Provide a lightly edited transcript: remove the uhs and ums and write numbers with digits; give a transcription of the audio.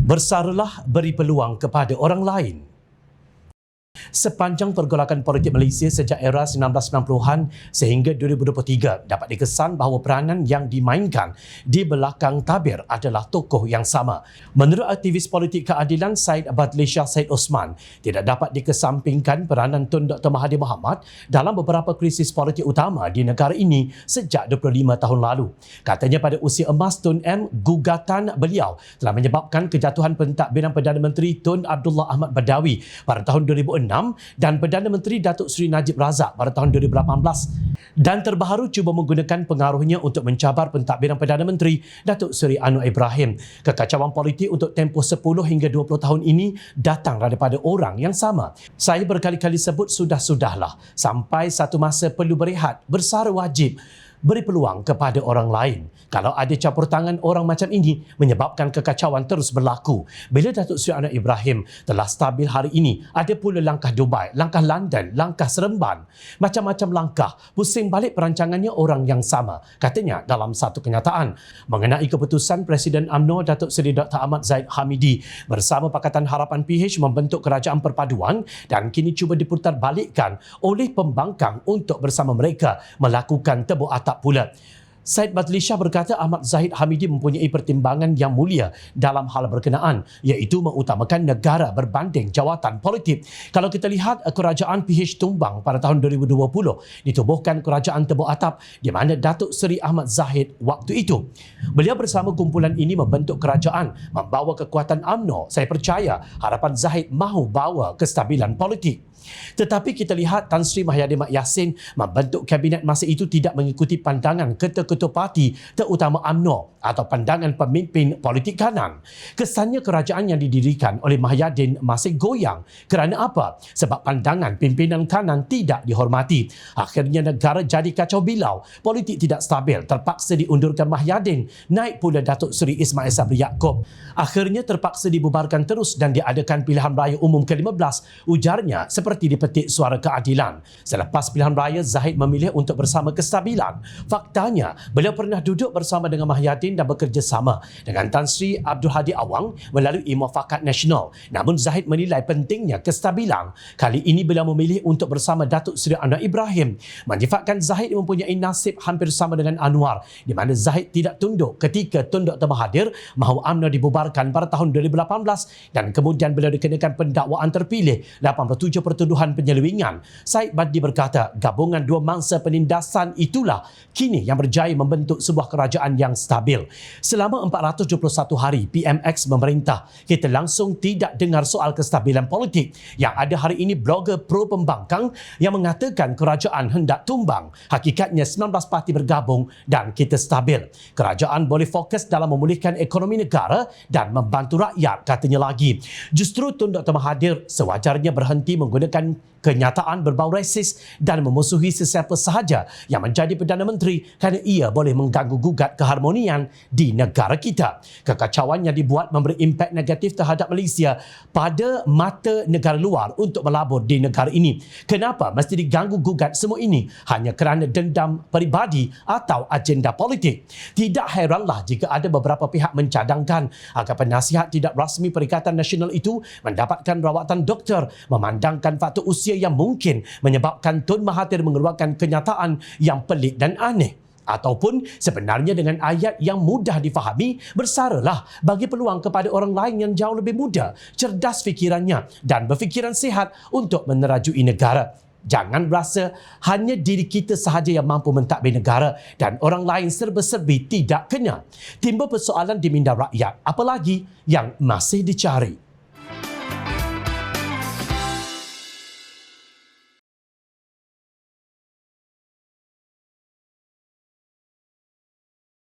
Bersaralah beri peluang kepada orang lain. Sepanjang pergolakan politik Malaysia sejak era 1990-an sehingga 2023 dapat dikesan bahawa peranan yang dimainkan di belakang tabir adalah tokoh yang sama. Menurut aktivis politik keadilan Syed Badlisha Syed Osman, tidak dapat dikesampingkan peranan Tun Dr. Mahathir Mohamad dalam beberapa krisis politik utama di negara ini sejak 25 tahun lalu. Katanya pada usia emas Tun M, gugatan beliau telah menyebabkan kejatuhan pentadbiran Perdana Menteri Tun Abdullah Ahmad Badawi pada tahun 2006 dan Perdana Menteri Datuk Seri Najib Razak pada tahun 2018 dan terbaru cuba menggunakan pengaruhnya untuk mencabar pentadbiran Perdana Menteri Datuk Seri Anwar Ibrahim. Kekacauan politik untuk tempoh 10 hingga 20 tahun ini datang daripada orang yang sama. Saya berkali-kali sebut sudah-sudahlah, sampai satu masa perlu berehat, bersara wajib, beri peluang kepada orang lain. Kalau ada campur tangan orang macam ini menyebabkan kekacauan terus berlaku. Bila Datuk Seri Anwar Ibrahim telah stabil hari ini, ada pula langkah Dubai, langkah London, langkah Seremban. Macam-macam langkah, pusing balik perancangannya orang yang sama. Katanya dalam satu kenyataan mengenai keputusan Presiden UMNO Datuk Seri Dr. Ahmad Zahid Hamidi bersama Pakatan Harapan PH membentuk kerajaan perpaduan dan kini cuba diputarbalikkan oleh pembangkang untuk bersama mereka melakukan tebuk atap pula. Syed Badlisha berkata Ahmad Zahid Hamidi mempunyai pertimbangan yang mulia dalam hal berkenaan, iaitu mengutamakan negara berbanding jawatan politik. Kalau kita lihat kerajaan PH tumbang pada tahun 2020, ditubuhkan kerajaan tebuk atap di mana Datuk Seri Ahmad Zahid waktu itu. Beliau bersama kumpulan ini membentuk kerajaan, membawa kekuatan UMNO. Saya percaya harapan Zahid mahu bawa kestabilan politik. Tetapi kita lihat Tan Sri Mahyadin Mat Yassin membentuk kabinet masa itu tidak mengikuti pandangan ketua-ketua parti terutama UMNO atau pandangan pemimpin politik kanan. Kesannya kerajaan yang didirikan oleh Mahyadin masih goyang. Kerana apa? Sebab pandangan pimpinan kanan tidak dihormati. Akhirnya negara jadi kacau bilau, politik tidak stabil, terpaksa diundurkan Mahyadin, naik pula Datuk Seri Ismail Sabri Yaakob. Akhirnya terpaksa dibubarkan terus dan diadakan pilihan raya umum ke-15. Ujarnya seperti dipetik suara keadilan. Selepas pilihan raya, Zahid memilih untuk bersama kestabilan. Faktanya, beliau pernah duduk bersama dengan Mahyadin dan bekerjasama dengan Tan Sri Abdul Hadi Awang melalui Muafakat Nasional. Namun Zahid menilai pentingnya kestabilan. Kali ini beliau memilih untuk bersama Datuk Seri Anwar Ibrahim. Menyifatkan Zahid mempunyai nasib hampir sama dengan Anwar, di mana Zahid tidak tunduk ketika Tun Dr. Mahathir mahu UMNO dibubarkan pada tahun 2018 dan kemudian beliau dikenakan pendakwaan terpilih 87 pertuduhan penyelewengan. Syed Badli berkata, gabungan dua mangsa penindasan itulah kini yang berjaya membentuk sebuah kerajaan yang stabil. Selama 471 hari PMX memerintah, kita langsung tidak dengar soal kestabilan politik. Yang ada hari ini blogger pro pembangkang yang mengatakan kerajaan hendak tumbang. Hakikatnya 19 parti bergabung dan kita stabil. Kerajaan boleh fokus dalam memulihkan ekonomi negara dan membantu rakyat, katanya lagi. Justru Tun Dr. Mahathir sewajarnya berhenti menggunakan kenyataan berbau resis dan memusuhi sesiapa sahaja yang menjadi Perdana Menteri kerana ia boleh mengganggu gugat keharmonian di negara kita. Kekacauan yang dibuat memberi impak negatif terhadap Malaysia pada mata negara luar untuk melabur di negara ini. Kenapa mesti diganggu gugat semua ini? Hanya kerana dendam peribadi atau agenda politik. Tidak heranlah jika ada beberapa pihak mencadangkan agar penasihat tidak rasmi Perikatan Nasional itu mendapatkan rawatan doktor, memandangkan faktor usia yang mungkin menyebabkan Tun Mahathir mengeluarkan kenyataan yang pelik dan aneh. Ataupun sebenarnya dengan ayat yang mudah difahami, bersaralah bagi peluang kepada orang lain yang jauh lebih muda, cerdas fikirannya dan berfikiran sihat untuk menerajui negara. Jangan rasa hanya diri kita sahaja yang mampu mentadbir negara dan orang lain serba-serbi tidak kena. Timbul persoalan di minda rakyat, apalagi yang masih dicari.